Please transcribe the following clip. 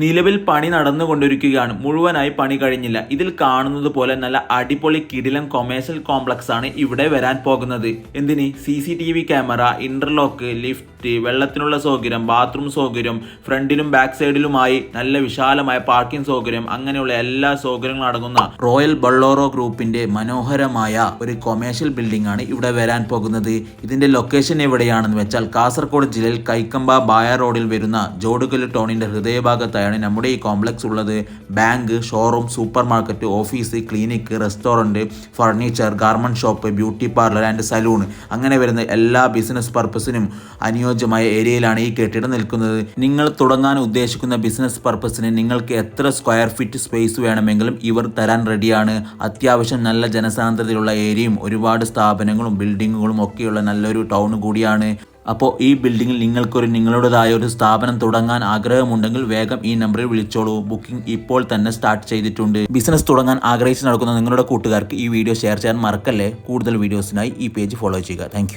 നിലവിൽ പണി നടന്നുകൊണ്ടിരിക്കുകയാണ്. മുഴുവനായി പണി കഴിഞ്ഞില്ല. ഇതിൽ കാണുന്നത് പോലെ നല്ല അടിപൊളി കിടിലൻ കൊമേഴ്സ്യൽ കോംപ്ലക്സ് ആണ് ഇവിടെ വരാൻ പോകുന്നത്. എന്തിന് CCTV ക്യാമറ, ഇന്റർലോക്ക്, ലിഫ്റ്റ്, വെള്ളത്തിനുള്ള സൗകര്യം, ബാത്റൂം സൗകര്യം, ഫ്രണ്ടിലും ബാക്ക് സൈഡിലുമായി നല്ല വിശാലമായ പാർക്കിംഗ് സൗകര്യം, അങ്ങനെയുള്ള എല്ലാ സൗകര്യങ്ങളും അടങ്ങുന്ന റോയൽ ബൊളേറോ ഗ്രൂപ്പിന്റെ മനോഹരമായ ഒരു കൊമേഴ്സ്യൽ ബിൽഡിംഗ് ആണ് ഇവിടെ വരാൻ പോകുന്നത്. ഇതിന്റെ ലൊക്കേഷൻ എവിടെയാണെന്ന് വെച്ചാൽ കാസർഗോഡ് ജില്ലയിൽ കൈക്കമ്പ ബായ റോഡിൽ വരുന്ന ജോഡുകല്ല് ടൗണിന്റെ ഹൃദയഭാഗത്തായാണ് നമ്മുടെ ഈ കോംപ്ലക്സ് ഉള്ളത്. Bank, showroom, super market, office, clinic, restaurant, furniture, garment shop, beauty parlour and salon അങ്ങനെ വരുന്ന എല്ലാ ബിസിനസ് പർപ്പസിനും അനുയോജ്യമായ ഏരിയയിലാണ് ഈ കെട്ടിടം നിൽക്കുന്നത്. നിങ്ങൾ തുടങ്ങാൻ ഉദ്ദേശിക്കുന്ന ബിസിനസ് പർപ്പസിന് നിങ്ങൾക്ക് എത്ര സ്ക്വയർ ഫീറ്റ് സ്പേസ് വേണമെങ്കിലും ഇവർ തരാൻ റെഡിയാണ്. അത്യാവശ്യം നല്ല ജനസാന്ദ്രതയുള്ള ഏരിയയും ഒരുപാട് സ്ഥാപനങ്ങളും ബിൽഡിങ്ങുകളും ഒക്കെയുള്ള നല്ലൊരു ടൗൺ കൂടിയാണ്. അപ്പോൾ ഈ ബിൽഡിങ്ങിൽ നിങ്ങളുടേതായ ഒരു സ്ഥാപനം തുടങ്ങാൻ ആഗ്രഹമുണ്ടെങ്കിൽ വേഗം ഈ നമ്പറിൽ വിളിച്ചോളൂ. ബുക്കിംഗ് ഇപ്പോൾ തന്നെ സ്റ്റാർട്ട് ചെയ്തിട്ടുണ്ട്. ബിസിനസ് തുടങ്ങാൻ ആഗ്രഹിച്ച് നടക്കുന്ന നിങ്ങളുടെ കൂട്ടുകാർക്ക് ഈ വീഡിയോ ഷെയർ ചെയ്യാൻ മറക്കല്ലേ. കൂടുതൽ വീഡിയോസിനായി ഈ പേജ് ഫോളോ ചെയ്യുക. താങ്ക്